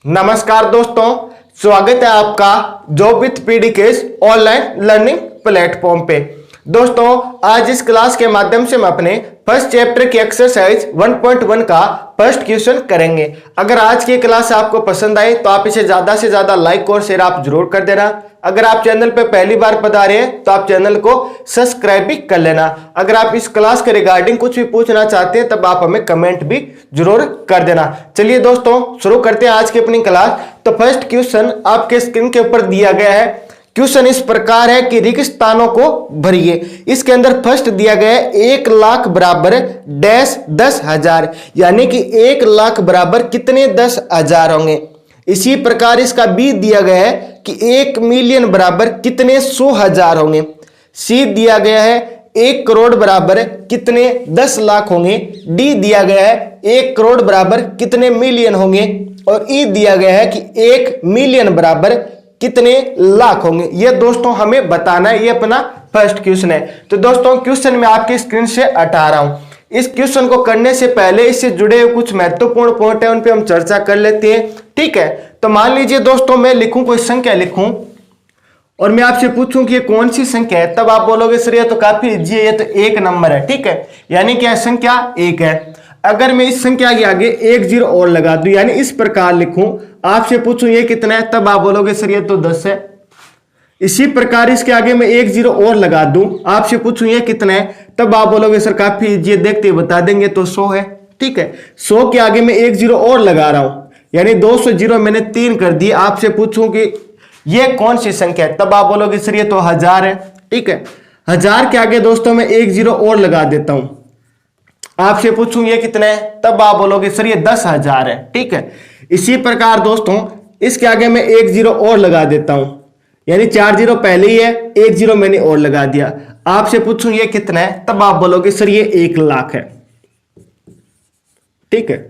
नमस्कार दोस्तों, स्वागत है आपका job with PDKS online learning platform पे। दोस्तों, आज इस क्लास के माध्यम से हम अपने फर्स्ट चैप्टर की एक्सरसाइज 1.1 का फर्स्ट क्वेश्चन करेंगे। अगर आज की क्लास आपको पसंद आए तो आप इसे ज्यादा से ज्यादा लाइक और शेयर आप जरूर कर देना। अगर आप चैनल पे पहली बार पधारे हैं तो आप चैनल को सब्सक्राइब भी कर लेना। अगर आप इस क्लास के रिगार्डिंग कुछ भी पूछना चाहते हैं तब आप हमें कमेंट भी जरूर कर देना। चलिए दोस्तों, शुरू करते हैं आज की अपनी क्लास। तो फर्स्ट क्वेश्चन आपके स्क्रीन के ऊपर दिया गया है। क्वेश्चन इस प्रकार है कि रिक्त स्थानों को भरिए। इसके अंदर फर्स्ट दिया गया है 1 लाख बराबर डैश 10,000, यानी कि 1 लाख बराबर कितने 10,000 होंगे। इसी प्रकार इसका बी दिया गया है कि 1 मिलियन बराबर कितने 100,000 होंगे। सी दिया गया है 1 करोड़ बराबर कितने 10 लाख होंगे। डी दिया गया है 1 करोड़ बराबर कितने मिलियन होंगे। और ई दिया गया है कि 1 मिलियन बराबर कितने लाख होंगे। ये दोस्तों हमें बताना है। ये अपना फर्स्ट क्वेश्चन है। तो दोस्तों, क्वेश्चन में आपकी स्क्रीन से हटा रहा हूं। इस क्वेश्चन को करने से पहले इससे जुड़े हुए कुछ महत्वपूर्ण पॉइंट है, उन पे हम चर्चा कर लेते हैं। ठीक है, तो मान लीजिए दोस्तों मैं लिखूं, कोई संख्या लिखूं और मैं आपसे पूछूं कि ये कौन सी संख्या है, तब आप बोलोगे सर ये तो काफी इजी है, ये तो 1 नंबर है। ठीक है, यानी क्या संख्या 1 है। अगर मैं इस संख्या के आगे 1 0 और लगा दूं, यानी इस प्रकार लिखूं, आपसे पूछूं ये कितना है, तब आप बोलोगे सर ये तो 10 है। इसी प्रकार इसके आगे मैं 1 0 और लगा दूं, आपसे पूछूं ये कितना है, तब आप बोलोगे सर काफी इजी है, देखते बता देंगे, तो 100 है। ठीक है, 100 के आगे मैं 1 0 और लगा रहा हूं, यानी 200 0 मैंने 3 कर दिए। आपसे पूछूं कि ये कौन सी संख्या है, तब आप बोलोगे सर ये तो 1000 है। ठीक है, 1000 के आगे दोस्तों मैं 1 0 और लगा देता हूं, आपसे पूछूं ये कितना है, तब आप बोलोगे सर ये 10,000 है। ठीक है, इसी प्रकार दोस्तों इसके आगे मैं 1 0 और लगा देता हूं, यानी 4 0 पहले ही है, 1 0 मैंने और लगा दिया। आपसे पूछूं ये कितना है, तब आप बोलोगे सर ये 1 लाख है। ठीक है,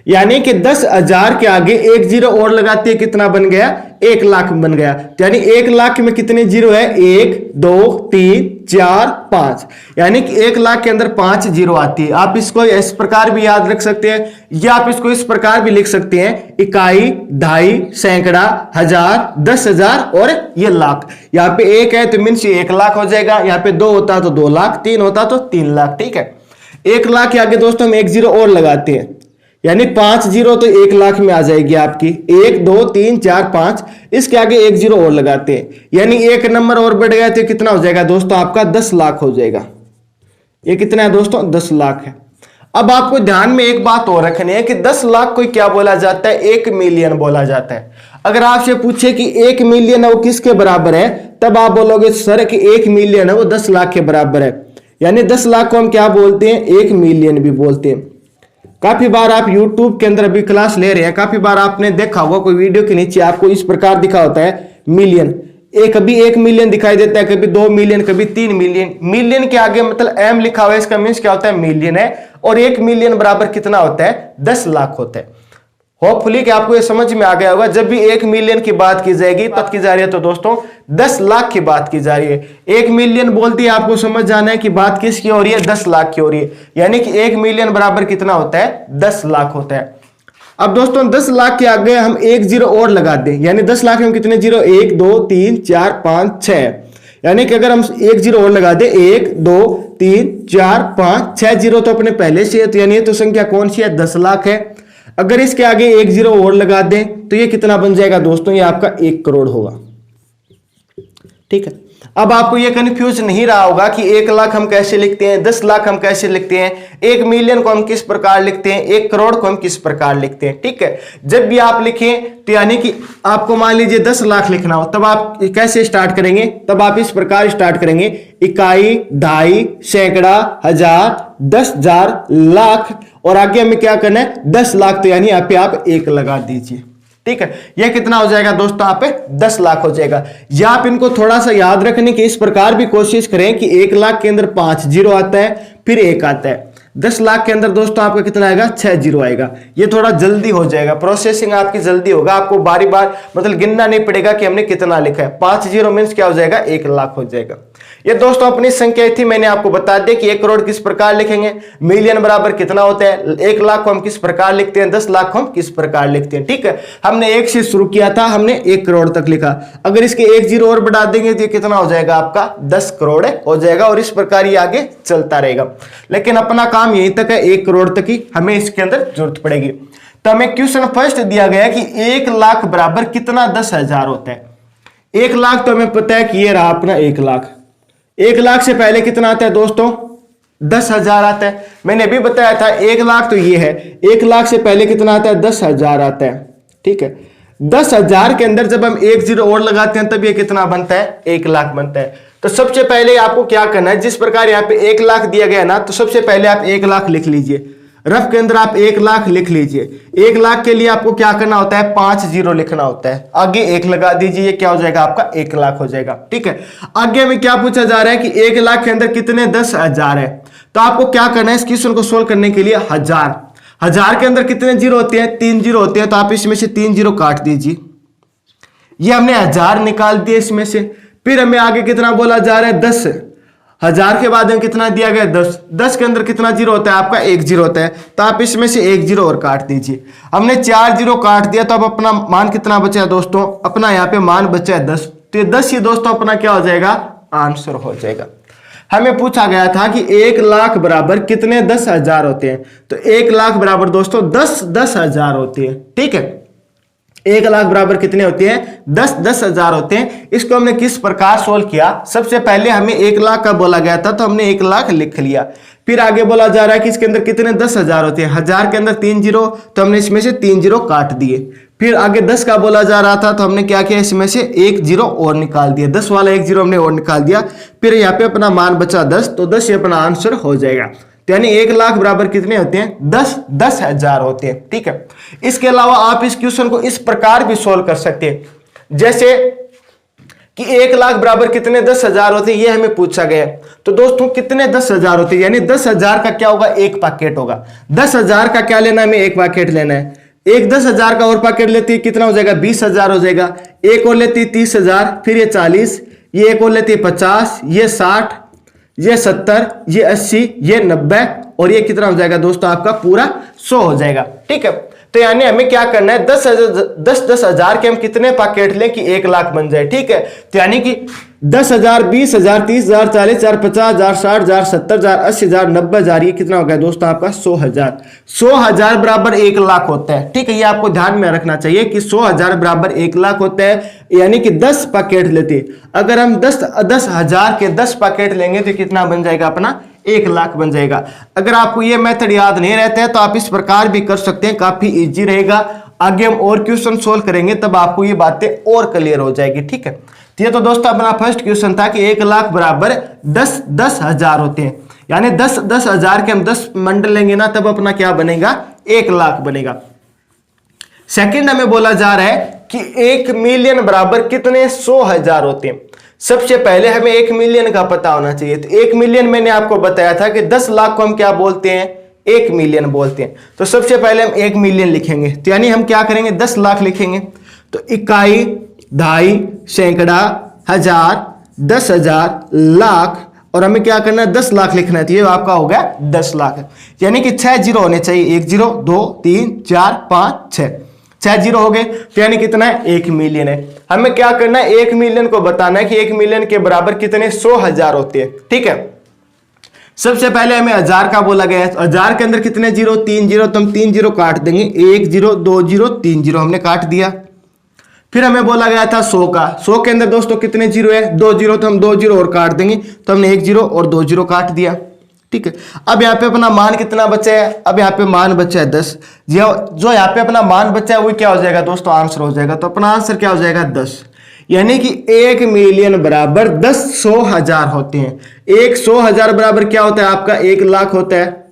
यानी कि 10,000 के आगे 1 0 और लगाते हैं, कितना बन गया, 1 लाख बन गया। यानी 1 लाख में कितने जीरो है, 1 2 3 4 5, यानी कि 1 लाख के अंदर 5 जीरो आती है। आप इसको इस प्रकार भी याद रख सकते हैं, या आप इसको इस प्रकार भी लिख सकते हैं, इकाई, दहाई, सैकड़ा, हजार, 10,000 और ये लाख। यहाँ पे 1 है तो मीन्स 1 लाख हो जाएगा। यहाँ पे 2 होता तो 2 लाख, 3 होता तो 3 लाख। ठीक है, 1 लाख के आगे दोस्तों हम 1 0 और लगाते हैं, यानी 5 0 तो 1 लाख में आ जाएगी आपकी। 1 2 3 4 5, इसके आगे 1 0 और लगाते हैं, यानी 1 नंबर और बढ़ गया तो कितना हो जाएगा दोस्तों, आपका 10 लाख हो जाएगा। ये कितना है दोस्तों, 10 लाख है। अब आपको ध्यान में एक बात और रखनी है कि 10 लाख को क्या बोला जाता है, 1 मिलियन बोला जाता है। अगर आपसे पूछे कि 1 मिलियन है वो किसके बराबर है, तब आप बोलोगे सर कि 1 मिलियन है वो 10 लाख के बराबर है। यानी 10 लाख को हम क्या बोलते हैं, 1 मिलियन भी बोलते हैं। काफी बार आप YouTube के अंदर अभी क्लास ले रहे हैं, काफी बार आपने देखा होगा कोई वीडियो के नीचे आपको इस प्रकार दिखा होता है मिलियन। कभी 1 मिलियन दिखाई देता है, कभी 2 मिलियन, कभी 3 मिलियन। मिलियन के आगे मतलब M लिखा हुआ है, इसका मीन्स क्या होता है, मिलियन है। और 1 मिलियन बराबर कितना होता है, 10 लाख होता है। होपफुली कि आपको ये समझ में आ गया होगा। जब भी 1 मिलियन की बात की जाएगी, बात की जा रही है तो दोस्तों 10 लाख की बात की जा रही है। 1 मिलियन बोलती है, आपको समझ जाना है कि बात किसकी हो रही है, 10 लाख की हो रही है। यानी कि 1 मिलियन बराबर कितना होता है, 10 लाख होता है। अब दोस्तों 10 लाख के आगे हम 1 0 और लगा दें, यानी 10 लाख में कितने जीरो, 1 2 3 4 5 6, यानी कि अगर हम 1 0 और लगा दें, 1 2 3 4 5 6 जीरो तो अपने पहले से है, तो यानी ये तो संख्या कौन सी है, 10 लाख है। अगर इसके आगे 1 0 और लगा दें तो ये कितना बन जाएगा दोस्तों, ये आपका 1 करोड़ होगा। ठीक है, अब आपको ये कंफ्यूज नहीं रहा होगा कि 1 लाख हम कैसे लिखते हैं, 10 लाख हम कैसे लिखते हैं, 1 मिलियन को हम किस प्रकार लिखते हैं, 1 करोड़ को हम किस प्रकार लिखते हैं। ठीक है, जब भी आप लिखें तो यानी कि आपको मान लीजिए 10 लाख लिखना हो, तब आप कैसे स्टार्ट करेंगे, तब आप इस प्रकार स्टार्ट करेंगे, इकाई, दहाई, सैकड़ा, हजार, 10,000, लाख, और आगे हमें क्या करना है, 10 लाख, तो यानी यहाँ पे आप 1 लगा दीजिए। ठीक है, यह कितना हो जाएगा दोस्तों, यहाँ पे 10 लाख हो जाएगा। या आप इनको थोड़ा सा याद रखने की इस प्रकार भी कोशिश करें कि 1 लाख के अंदर 5 जीरो आता है, फिर 1 आता है। 10 लाख के अंदर दोस्तों आपका कितना आएगा, 6 जीरो आएगा। ये थोड़ा जल्दी हो जाएगा, प्रोसेसिंग आपकी जल्दी होगा, आपको बारी बार मतलब गिनना नहीं पड़ेगा कि हमने कितना लिखा है। 5 जीरो मीन्स क्या हो जाएगा, 1 लाख हो जाएगा। ये दोस्तों अपनी संख्या थी, मैंने आपको बता दिया कि 1 करोड़ किस प्रकार लिखेंगे, मिलियन बराबर कितना होता है, 1 लाख को हम किस प्रकार लिखते हैं, 10 लाख को हम किस प्रकार लिखते हैं। ठीक है, हमने 1 से शुरू किया था, हमने 1 करोड़ तक लिखा। अगर इसके 1 जीरो और बढ़ा देंगे तो ये कितना हो जाएगा, आपका 10 करोड़ हो जाएगा, और इस प्रकार ये आगे चलता रहेगा। लेकिन अपना काम यहीं तक है, 1 करोड़ तक ही हमें इसके अंदर जरूरत पड़ेगी। तो हमें क्वेश्चन फर्स्ट दिया गया कि 1 लाख बराबर कितना 10,000 होता है। 1 लाख तो हमें पता है कि ये रहा अपना 1 लाख। 1 लाख से पहले कितना आता है दोस्तों, 10,000 आता है। मैंने अभी बताया था 1 लाख तो ये है, 1 लाख से पहले कितना आता है, 10,000 आता है। ठीक है, 10,000 के अंदर जब हम 1 जीरो और लगाते हैं तब ये कितना बनता है, 1 लाख बनता है। तो सबसे पहले आपको क्या करना है, जिस प्रकार यहाँ पे 1 लाख दिया गया ना, तो सबसे पहले आप 1 लाख लिख लीजिए, रफ के अंदर आप 1 लाख लिख लीजिए। 1 लाख के लिए आपको क्या करना होता है, 5 जीरो लिखना होता है, आगे 1 लगा दीजिए, क्या हो जाएगा आपका 1 लाख हो जाएगा। ठीक है, आगे हमें क्या पूछा जा रहा है कि 1 लाख के अंदर कितने 10,000 है। तो आपको क्या करना है, इस क्वेश्चन को सोल्व करने के लिए 1000 के अंदर कितने जीरो होते हैं, 3 जीरो होते हैं। तो आप इसमें से 3 जीरो काट दीजिए, ये हमने 1000 निकाल दिया इसमें से। फिर हमें आगे कितना बोला जा रहा है, 10,000 के बाद में कितना दिया गया, 10 के अंदर कितना जीरो होता है, आपका 1 जीरो होता है। तो आप इसमें से 1 जीरो और काट दीजिए। हमने 4 जीरो काट दिया, तो अब अपना मान कितना बचा है दोस्तों, अपना यहाँ पे मान बचा है 10। तो ये 10 ही दोस्तों अपना क्या हो जाएगा, आंसर हो जाएगा। हमें पूछा गया था कि 1 लाख बराबर कितने 10,000 होते हैं। तो 1 लाख बराबर दोस्तों 10,000 होते हैं। ठीक है, 1 लाख बराबर कितने होते हैं, 10,000 होते हैं। इसको हमने किस प्रकार सोल्व किया, सबसे पहले हमें 1 लाख का बोला गया था, तो हमने 1 लाख लिख लिया। फिर आगे बोला जा रहा है कि इसके अंदर कितने 10,000 होते हैं, 1000 के अंदर 3 जीरो, तो हमने इसमें से 3 जीरो काट दिए। फिर आगे 10 का बोला जा रहा था, तो हमने क्या किया, इसमें से 1 जीरो और निकाल दिया, 10 वाला 1 जीरो हमने और निकाल दिया। फिर यहाँ पे अपना मान बचा 10, तो 10 ये अपना आंसर हो जाएगा। तो यानी 1 लाख बराबर कितने होते हैं, 10,000 होते हैं। ठीक है, इसके अलावा आप इस क्वेश्चन को इस प्रकार भी सोल्व कर सकते हैं, जैसे कि 1 लाख बराबर कितने 10,000 होते हैं, ये हमें पूछा गया है। तो दोस्तों कितने 10,000 होते हैं, यानी 10,000 का क्या होगा, 1 पैकेट होगा। 10,000 का क्या लेना है, हमें 1 पैकेट लेना है। एक 10,000 का और पैकेट लेती है, कितना हो जाएगा, 20,000 हो जाएगा। एक और लेती है 30,000, फिर ये 40, ये एक और लेती है 50, ये 60, ये 70, ये 80, ये 90, और ये कितना हो जाएगा दोस्तों, आपका पूरा 100 हो जाएगा। ठीक है, तो यानी हमें क्या करना है, 10,000 के हम कितने पैकेट लें कि 1 लाख बन जाए। ठीक है, तो यानी कि 10,000, 20,000, 30,000, 40,000, 50,000, 60,000, 70,000, 80,000, 90,000, ये कितना हो गया दोस्तों आपका 100,000। 100,000 बराबर 1 लाख होता है। ठीक है, ये आपको ध्यान में रखना चाहिए कि 100,000 बराबर 1 लाख होता है, यानी कि 10 पैकेट लेते। अगर हम 10,000 के 10 पैकेट लेंगे तो कितना बन जाएगा, अपना 1 लाख बन जाएगा। अगर आपको ये मेथड याद नहीं रहता है तो आप इस प्रकार भी कर सकते हैं, काफी इजी रहेगा। आगे हम और क्वेश्चन सोल्व करेंगे तब आपको ये बातें और क्लियर हो जाएगी। ठीक है, तो ये तो दोस्तों अपना फर्स्ट क्वेश्चन था कि 1 लाख बराबर 10,000 होते हैं, यानी 10,000 के हम 10 मंडल लेंगे ना, तब अपना क्या बनेगा, 1 लाख बनेगा। सेकंड हमें बोला जा रहा है कि 1 मिलियन बराबर कितने 100,000 होते हैं। सबसे पहले हमें 1 मिलियन का पता होना चाहिए। तो 1 मिलियन मैंने आपको बताया था कि 10 लाख को हम क्या बोलते हैं, 1 मिलियन बोलते हैं। तो सबसे पहले हम 1 मिलियन लिखेंगे, तो यानी हम क्या करेंगे, 10 लाख लिखेंगे। तो इकाई, दहाई, सैकड़ा, हजार, 10,000, लाख, और हमें क्या करना है, 10 लाख लिखना है। तो ये आपका हो गया 10 लाख, यानी कि 6 जीरो होने चाहिए, 1 जीरो, 2, 3, 4, 5, 6 जीरो हो गए। तो यानी कितना है, 1 मिलियन है। हमें क्या करना है, 1 मिलियन को बताना है कि 1 मिलियन के बराबर कितने 100,000 होते हैं। ठीक है, सबसे पहले हमें 1000 का बोला गया है, तो 1000 के अंदर कितने जीरो, 3 जीरो, तो हम 3 जीरो काट देंगे, 1 जीरो, 2 जीरो, 3 जीरो हमने काट दिया। फिर हमें बोला गया था 100 का, 100 के अंदर दोस्तों कितने जीरो है, 2 जीरो, तो हम 2 जीरो और काट देंगे, तो हमने 1 जीरो और 2 जीरो काट दिया। ठीक है, अब यहाँ पे अपना मान कितना बचा है, अब यहाँ पे मान बचा है 10। जो यहाँ पे अपना मान बचा है वो क्या हो जाएगा दोस्तों, आंसर हो जाएगा। तो अपना आंसर क्या हो जाएगा, 10, यानी कि 1 मिलियन बराबर 10 100,000 होते हैं। 100,000 बराबर क्या होता है, आपका 1 लाख होता है।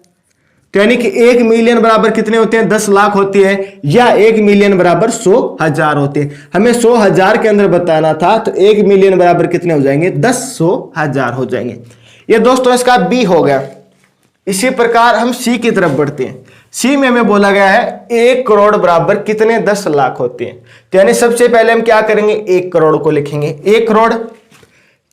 तो यानी कि 1 मिलियन बराबर कितने होते हैं, 10 लाख होते हैं, या 1 मिलियन बराबर 100,000 होते हैं। हमें 100,000 के अंदर बताना था, तो 1 मिलियन बराबर कितने हो जाएंगे, 10 100,000 हो जाएंगे। ये दोस्तों इसका बी हो गया। इसी प्रकार हम सी की तरफ बढ़ते हैं। सी में हमें बोला गया है 1 करोड़ बराबर कितने 10 लाख होते हैं। तो यानी सबसे पहले हम क्या करेंगे, 1 करोड़ को लिखेंगे। 1 करोड़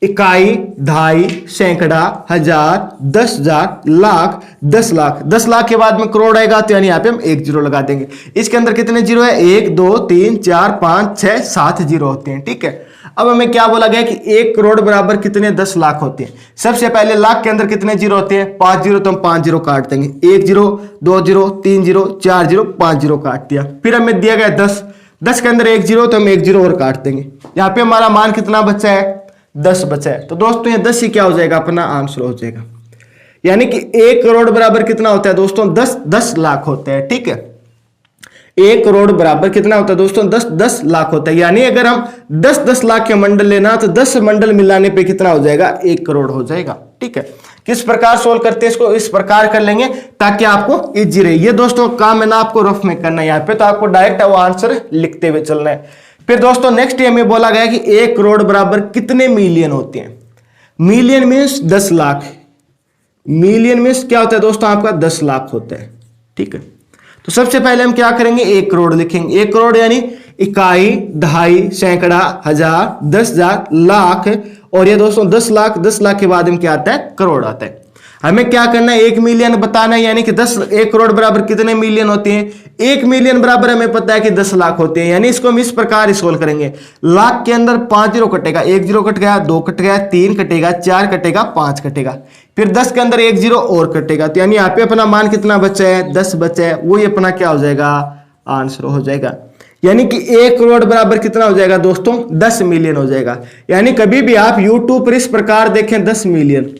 इकाई, दहाई, सैकड़ा, हजार, 10,000, लाख, 10 लाख। 10 लाख के बाद में करोड़ आएगा तो यानी यहाँ पे हम एक जीरो लगा देंगे। इसके अंदर कितने जीरो है? 1 2 3 4 5 6 7 जीरो होते हैं। ठीक है, अब हमें क्या बोला गया कि 1 करोड़ बराबर कितने 10 लाख होते हैं। सबसे पहले लाख के अंदर कितने जीरो होते हैं? 5 जीरो, तो हम 5 जीरो काट देंगे। 1 zero, 2 zero, 3 zero, 4 zero, 5 zero काट दिया। फिर हमें दिया गया 10, 10 के अंदर 1 जीरो, तो हम 1 जीरो और काट देंगे। यहाँ पे हमारा मान कितना बचा है? 10 बचा है। तो दोस्तों ये 10 ही क्या हो जाएगा? अपना आंसर हो जाएगा। यानी कि 1 करोड़ बराबर कितना होता है दोस्तों? 10 लाख होता है। ठीक है, 1 करोड़ बराबर कितना होता है दोस्तों? 10 लाख होता है। यानी अगर हम 10 लाख के मंडल लेना तो 10 मंडल मिलाने पे कितना हो जाएगा? 1 करोड़ हो जाएगा। ठीक है, किस प्रकार सोल्व करते हैं इसको? इस प्रकार कर लेंगे ताकि आपको इजी रहे। ये दोस्तों काम है ना आपको रफ में करना है, यहाँ पे तो आपको डायरेक्ट वो आंसर लिखते हुए चलना है। फिर दोस्तों नेक्स्ट हमें बोला गया कि 1 करोड़ बराबर कितने मिलियन होते हैं? Million means 10 lakh. Million means क्या होता है दोस्तों? आपका 10 लाख होता है। ठीक है, तो सबसे पहले हम क्या करेंगे? 1 करोड़ लिखेंगे। 1 करोड़ यानी इकाई, दहाई, सैकड़ा, हजार, 10,000, लाख, और ये दोस्तों 10 लाख। 10 लाख के बाद में क्या आता है? करोड़ आता है। हमें क्या करना है? 1 मिलियन बताना है, यानी कि 1 करोड़ बराबर कितने मिलियन होते हैं? 1 मिलियन बराबर हमें पता है कि 10 लाख होते हैं। यानी इसको हम इस प्रकार सोल्व करेंगे। लाख के अंदर 5 जीरो कटेगा, 1 जीरो कट गया, 2 कट गया, 3 कटेगा, 4 कटेगा, 5 कटेगा। फिर 10 के अंदर 1 जीरो और कटेगा, तो यानी यहाँ पे अपना मान कितना बचा है? 10 बचा है। वही अपना क्या हो जाएगा? आंसर हो जाएगा। यानी कि 1 करोड़ बराबर कितना हो जाएगा दोस्तों? 10 मिलियन हो जाएगा। यानी कभी भी आप यूट्यूब पर इस प्रकार देखें 10 मिलियन,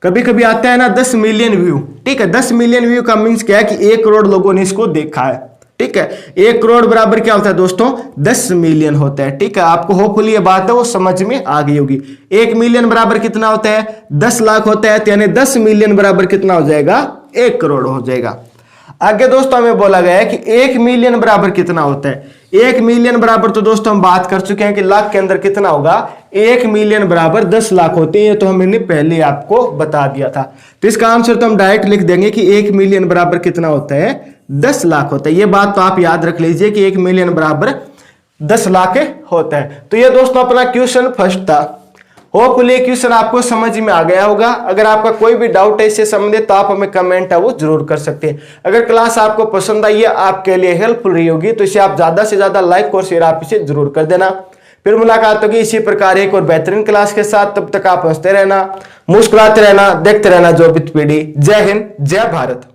कभी कभी आता है ना 10 मिलियन व्यू। ठीक है, 10 मिलियन व्यू का मीन्स क्या है कि 1 करोड़ लोगों ने इसको देखा है। ठीक है, 1 करोड़ बराबर क्या होता है दोस्तों? 10 मिलियन होता है। ठीक है, आपको होपफुली ये बात है वो समझ में आ गई होगी। 1 मिलियन बराबर कितना होता है? 10 लाख होता है। तो यानी 10 मिलियन बराबर कितना हो जाएगा? 1 करोड़ हो जाएगा। आगे दोस्तों हमें बोला गया है कि 1 मिलियन बराबर कितना होता है? 1 मिलियन बराबर तो दोस्तों हम बात कर चुके हैं कि लाख के अंदर कितना होगा? 1 मिलियन बराबर 10 लाख होते हैं। ये तो हमने पहले आपको बता दिया था। तो इसका आंसर तो हम डायरेक्ट लिख देंगे कि 1 मिलियन बराबर कितना होता है? 10 लाख होता है। ये बात तो आप याद रख लीजिए कि 1 मिलियन बराबर 10 लाख होता है। तो ये दोस्तों अपना क्वेश्चन फर्स्ट था। होपफुली क्वेश्चन आपको समझ में आ गया होगा। अगर आपका कोई भी डाउट है इससे संबंधित तो आप हमें कमेंट है वो जरूर कर सकते हैं। अगर क्लास आपको पसंद आई है, आपके लिए हेल्पफुल रही होगी, तो इसे आप ज्यादा से ज्यादा लाइक और शेयर आप इसे जरूर कर देना। फिर मुलाकात होगी इसी प्रकार एक और बेहतरीन क्लास के साथ। तब तक आप हंसते रहना, मुस्कुराते रहना, देखते रहना जो पीढ़ी। जय हिंद, जय भारत।